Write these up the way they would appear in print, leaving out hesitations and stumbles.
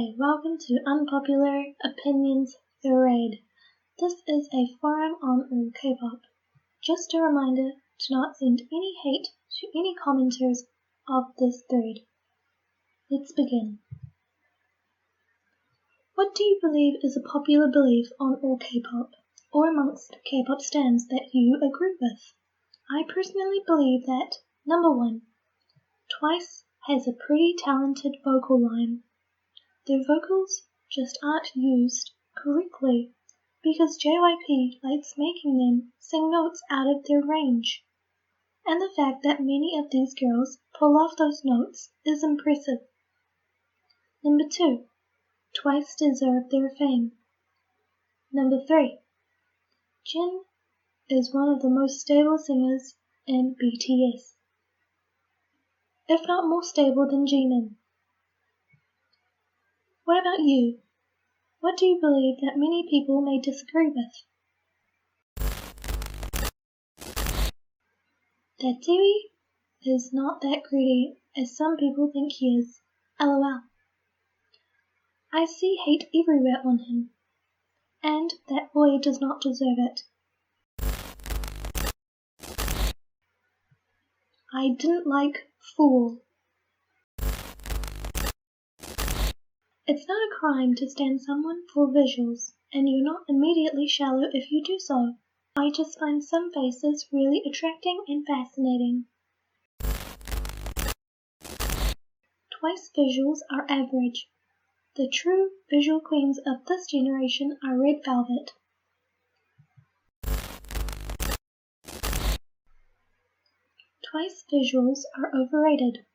Okay, welcome to Unpopular Opinions thread. This is a forum on all K-pop. Just a reminder to not send any hate to any commenters of this thread. Let's begin. What do you believe is a popular belief on all K-pop, or amongst K-pop stans that you agree with? I personally believe that, number 1, Twice has a pretty talented vocal line. Their vocals just aren't used correctly because JYP likes making them sing notes out of their range. And the fact that many of these girls pull off those notes is impressive. Number 2, Twice deserve their fame. Number 3, Jin is one of the most stable singers in BTS, if not more stable than Jimin. What about you? What do you believe that many people may disagree with? That Dewey is not that greedy as some people think he is. LOL. I see hate everywhere on him, and that boy does not deserve it. I didn't like Fool. It's not a crime to stand someone for visuals, and you're not immediately shallow if you do so. I just find some faces really attracting and fascinating. Twice visuals are average. The true visual queens of this generation are Red Velvet. Twice visuals are overrated.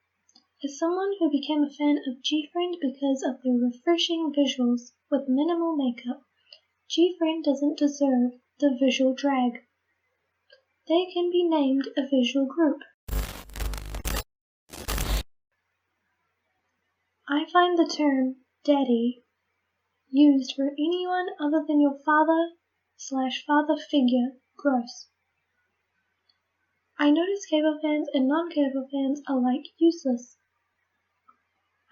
As someone who became a fan of G-Friend because of their refreshing visuals with minimal makeup, G-Friend doesn't deserve the visual drag. They can be named a visual group. I find the term daddy used for anyone other than your father/father figure gross. I notice Kpop fans and non-Kpop fans are like useless.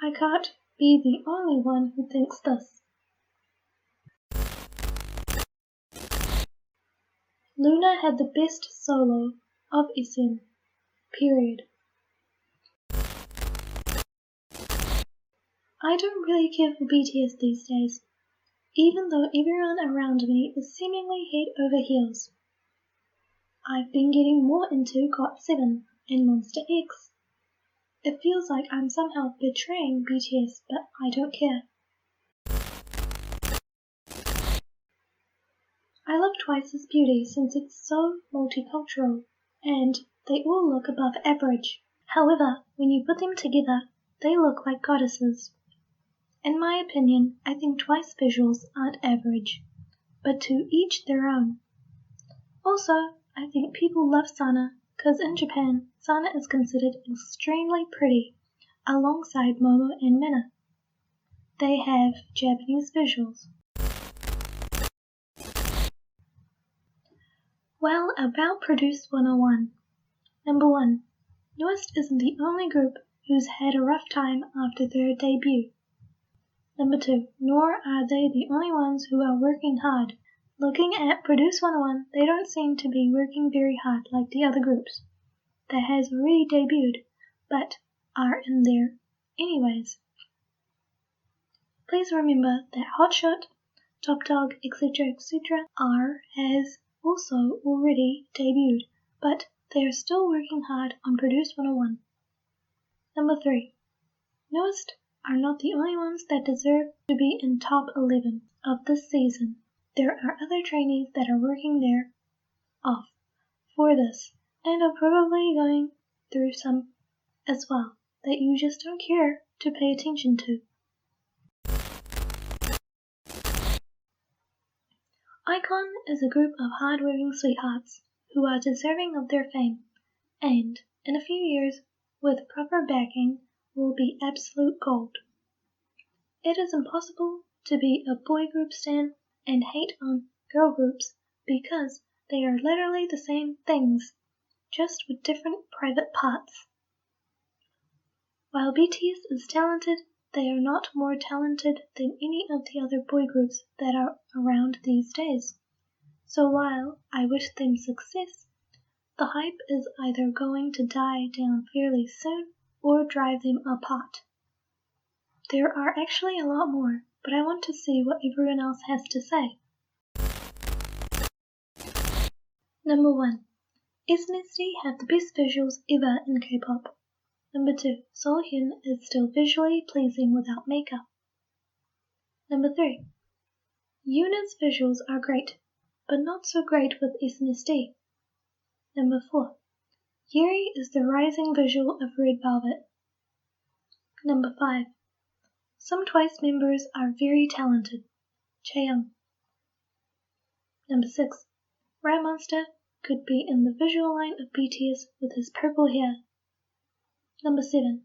I can't be the only one who thinks this. Luna had the best solo of SM, period. I don't really care for BTS these days, even though everyone around me is seemingly head over heels. I've been getting more into GOT7 and Monster X. It feels like I'm somehow betraying BTS, but I don't care. I love Twice's beauty since it's so multicultural, and they all look above average. However, when you put them together, they look like goddesses. In my opinion, I think Twice visuals aren't average, but to each their own. Also, I think people love Sana because in Japan, Sana is considered extremely pretty, alongside Momo and Minna. They have Japanese visuals. Well, about Produce 101. Number 1. Newest isn't the only group who's had a rough time after their debut. Number 2. Nor are they the only ones who are working hard. Looking at Produce 101, they don't seem to be working very hard like the other groups that has already debuted, but are in there anyways. Please remember that Hotshot, Top Dog, etc. has also already debuted, but they are still working hard on Produce 101. Number 3. Newest are not the only ones that deserve to be in top 11 of this season. There are other trainees that are working their off for this and are probably going through some as well that you just don't care to pay attention to. iKON is a group of hard-working sweethearts who are deserving of their fame, and in a few years, with proper backing, will be absolute gold. It is impossible to be a boy group stan and hate on girl groups because they are literally the same things, just with different private parts. While BTS is talented, they are not more talented than any of the other boy groups that are around these days. So while I wish them success, the hype is either going to die down fairly soon or drive them apart. There are actually a lot more, but I want to see what everyone else has to say. Number 1. SNSD have the best visuals ever in K-pop. Number 2. Seolhyun is still visually pleasing without makeup. Number 3. Yuna's visuals are great, but not so great with SNSD. Number 4. Yeri is the rising visual of Red Velvet. Number 5. Some Twice members are very talented. Chaeyoung. Number 6. Monster could be in the visual line of BTS with his purple hair. Number 7.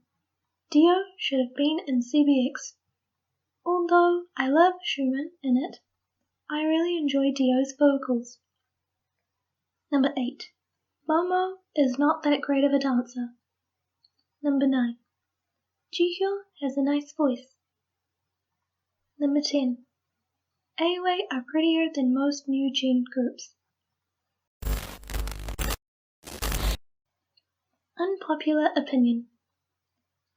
Dio should have been in CBX. Although I love Schumann in it, I really enjoy Dio's vocals. Number 8. Momo is not that great of a dancer. Number 9. Jihyo has a nice voice. Number 10. AOA are prettier than most new gen groups. Unpopular opinion.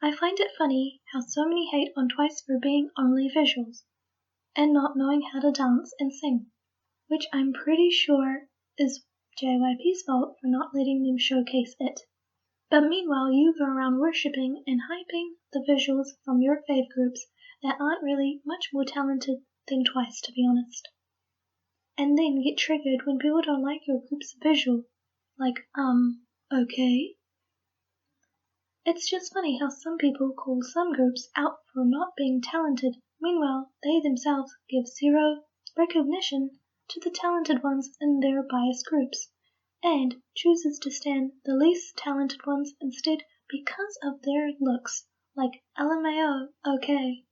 I find it funny how so many hate on Twice for being only visuals, and not knowing how to dance and sing, which I'm pretty sure is JYP's fault for not letting them showcase it. But meanwhile you go around worshipping and hyping the visuals from your fave groups that aren't really much more talented than Twice, to be honest. And then get triggered when people don't like your group's visual. Like, okay? It's just funny how some people call some groups out for not being talented, meanwhile they themselves give zero recognition to the talented ones in their biased groups, and chooses to stand the least talented ones instead because of their looks, like LMAO, okay.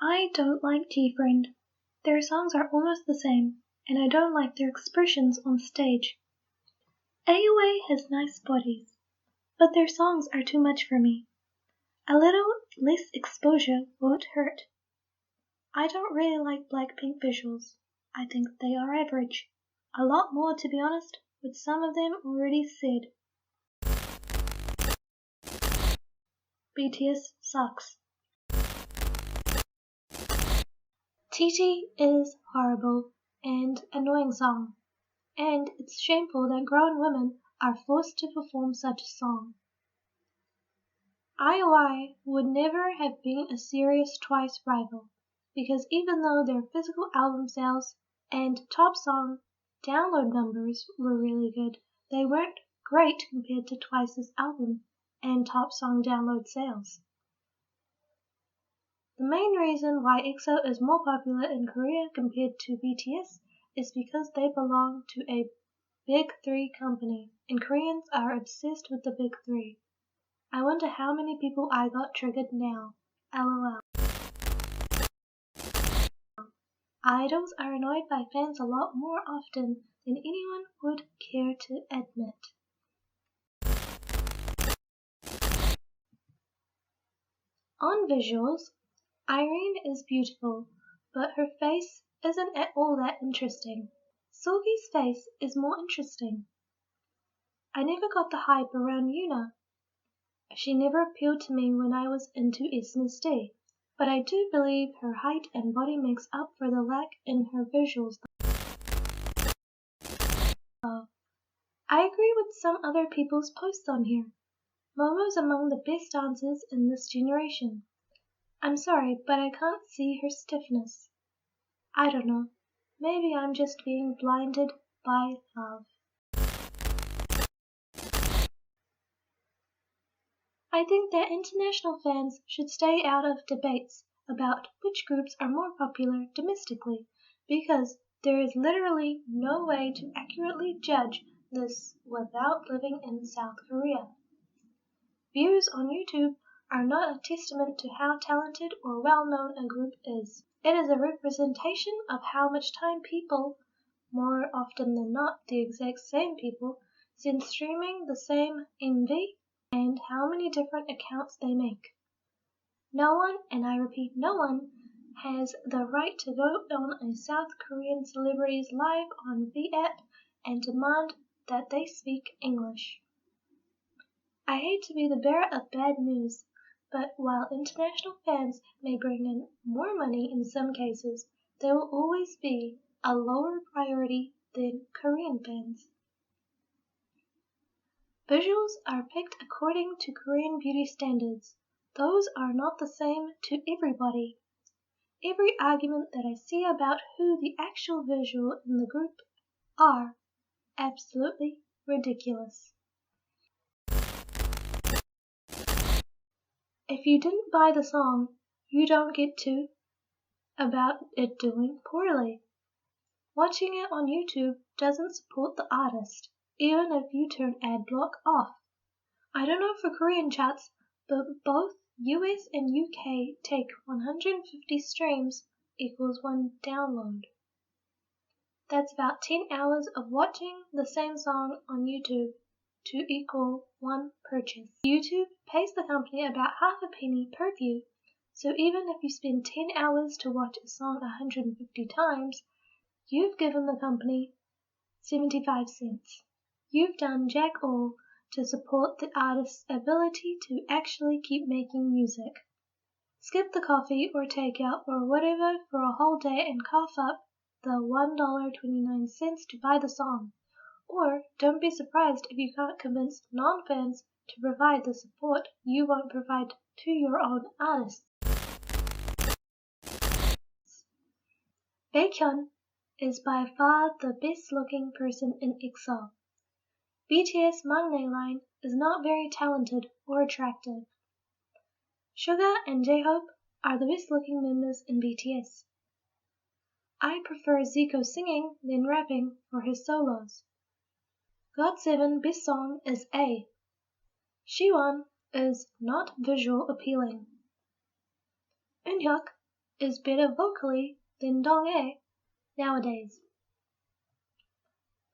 I don't like G-Friend. Their songs are almost the same, and I don't like their expressions on stage. AOA has nice bodies, but their songs are too much for me. A little less exposure won't hurt. I don't really like Blackpink visuals. I think they are average. A lot more, to be honest, with some of them already said. BTS sucks. TT is horrible and annoying song. And it's shameful that grown women are forced to perform such a song. IOI would never have been a serious Twice rival, because even though their physical album sales and top song download numbers were really good, they weren't great compared to Twice's album and top song download sales. The main reason why EXO is more popular in Korea compared to BTS is because they belong to a Big Three company, and Koreans are obsessed with the Big Three. I wonder how many people I got triggered now. LOL. Idols are annoyed by fans a lot more often than anyone would care to admit. On visuals, Irene is beautiful, but her face isn't at all that interesting. Seulgi's face is more interesting. I never got the hype around Yuna. She never appealed to me when I was into SNSD, but I do believe her height and body makes up for the lack in her visuals. I agree with some other people's posts on here. Momo's among the best dancers in this generation. I'm sorry, but I can't see her stiffness. I don't know. Maybe I'm just being blinded by love. I think that international fans should stay out of debates about which groups are more popular domestically, because there is literally no way to accurately judge this without living in South Korea. Views on YouTube are not a testament to how talented or well-known a group is. It is a representation of how much time people, more often than not the exact same people, spend streaming the same MV and how many different accounts they make. No one, and I repeat no one, has the right to go on a South Korean celebrity's live on V-app and demand that they speak English. I hate to be the bearer of bad news, but while international fans may bring in more money in some cases, they will always be a lower priority than Korean fans. Visuals are picked according to Korean beauty standards. Those are not the same to everybody. Every argument that I see about who the actual visual in the group are absolutely ridiculous. If you didn't buy the song, you don't get to about it doing poorly. Watching it on YouTube doesn't support the artist, even if you turn ad block off. I don't know for Korean charts, but both US and UK take 150 streams equals 1 download. That's about 10 hours of watching the same song on YouTube to equal 1 purchase. YouTube pays the company about half a penny per view, so even if you spend 10 hours to watch a song 150 times, you've given the company 75 cents. You've done jack all to support the artist's ability to actually keep making music. Skip the coffee or takeout or whatever for a whole day and cough up the $1.29 to buy the song. Or don't be surprised if you can't convince non-fans to provide the support you won't provide to your own artists. Baekhyun is by far the best looking person in EXO. BTS Maknae line is not very talented or attractive. Suga and J-Hope are the best looking members in BTS. I prefer Zico singing than rapping for his solos. GOT7 best song is A. Siwon is not visual appealing. Eunhyuk is better vocally than Donghae nowadays.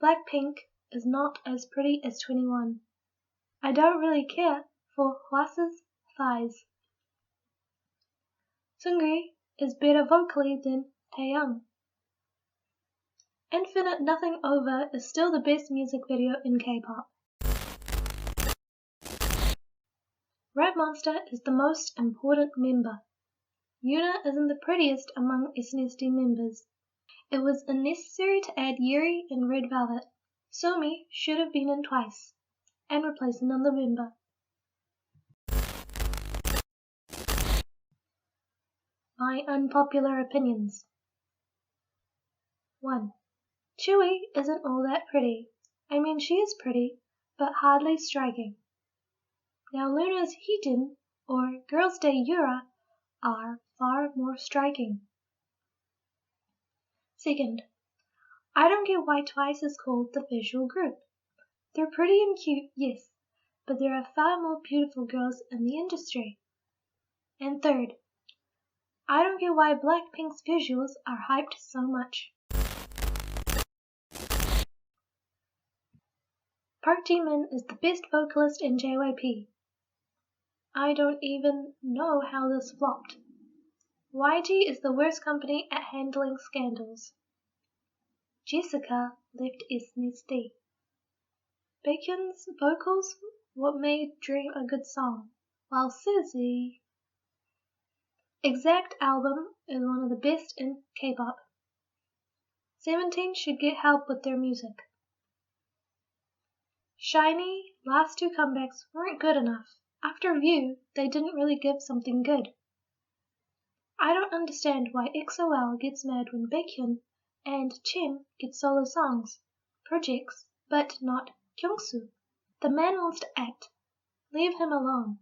Blackpink is not as pretty as 21. I don't really care for Hwasa's thighs. Seungri is better vocally than Taeyoung. Infinite Nothing Over is still the best music video in K-pop. Red Monster is the most important member. Yuna isn't the prettiest among SNSD members. It was unnecessary to add Yuri and Red Velvet. Somi should have been in twice and replace another member. My unpopular opinions. 1. Chewie isn't all that pretty. I mean, she is pretty, but hardly striking. Now Luna's Heejin or Girls' Day Yura are far more striking. 2. I don't get why Twice is called the visual group. They're pretty and cute, yes, but there are far more beautiful girls in the industry. And 3. I don't get why Blackpink's visuals are hyped so much. Park Ji-min is the best vocalist in JYP. I don't even know how this flopped. YG is the worst company at handling scandals. Jessica left SNSD. Baekhyun's vocals what made Dream a good song, while Suzy... Exact album is one of the best in K-pop. 17 should get help with their music. SHINee last 2 comebacks weren't good enough. After View, they didn't really give something good. I don't understand why EXO-L gets mad when Baekhyun and Chen get solo songs, projects, but not Kyungsoo. The man wants to act. Leave him alone.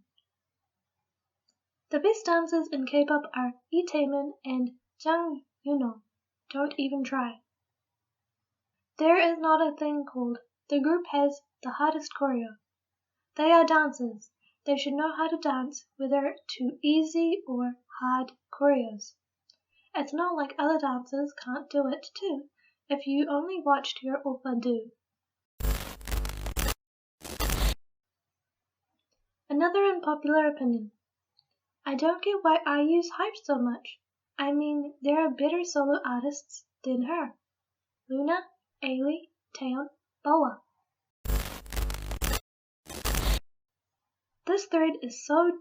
The best dancers in K-pop are Lee Taemin and Jang Yuno. Don't even try. There is not a thing called the group has the hardest choreo. They are dancers. They should know how to dance, whether to easy or hard choreos. It's not like other dancers can't do it too, if you only watched your oppa do. Another unpopular opinion. I don't get why IU's hyped so much. I mean, there are better solo artists than her. Luna, Ailey, Taeyeon, Boa. This thread is so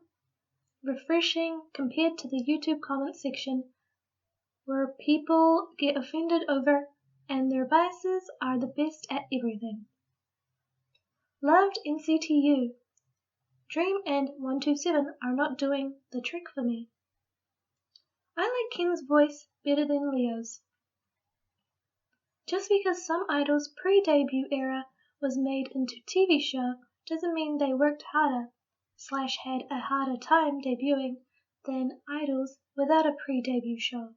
refreshing compared to the YouTube comment section where people get offended over and their biases are the best at everything. Loved NCTU. Dream and 127 are not doing the trick for me. I like Ken's voice better than Leo's. Just because some idols' pre-debut era was made into TV show doesn't mean they worked harder / had a harder time debuting than idols without a pre-debut show.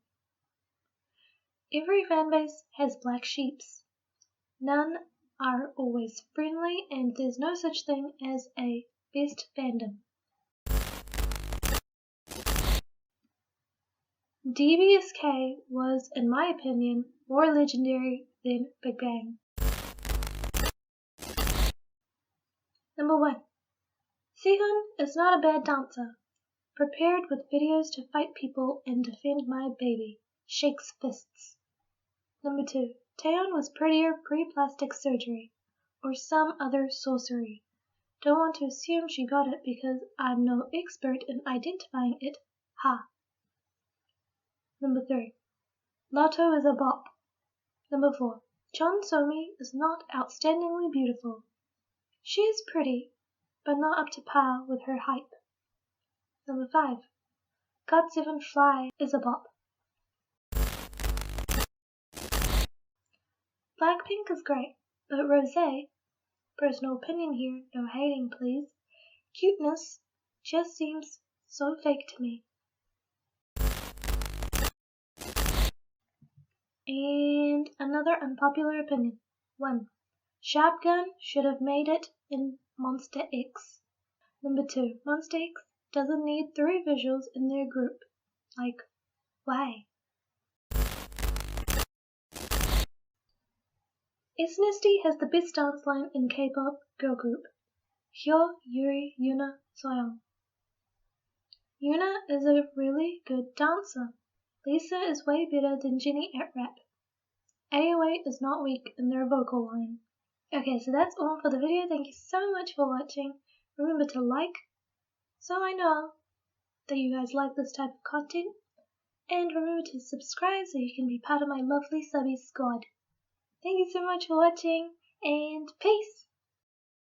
Every fanbase has black sheeps. None are always friendly and there's no such thing as a best fandom. DBSK was, in my opinion, more legendary than Big Bang. Number 1. Sehun is not a bad dancer. Prepared with videos to fight people and defend my baby. Shakes fists. Number 2. Taeyeon was prettier pre-plastic surgery, or some other sorcery. Don't want to assume she got it because I'm no expert in identifying it. Ha. Number 3. Lotto is a bop. Number 4. Chon Somi is not outstandingly beautiful. She is pretty, but not up to par with her hype. Number 5. God7 Fly is a bop. Blackpink is great, but Rosé, personal opinion here, no hating please, cuteness just seems so fake to me. And another unpopular opinion. 1. Sharp Gun should have made it in Monster X. Number 2. Monster X doesn't need 3 visuals in their group. Like, why? SNSD has the best dance line in K-pop girl group. Hyo, Yuri, Yuna, Soyeon. Yuna is a really good dancer. Lisa is way better than Jennie at rap. AOA is not weak in their vocal line. Okay, so that's all for the video. Thank you so much for watching. Remember to like, so I know that you guys like this type of content. And remember to subscribe so you can be part of my lovely subby squad. Thank you so much for watching, and peace!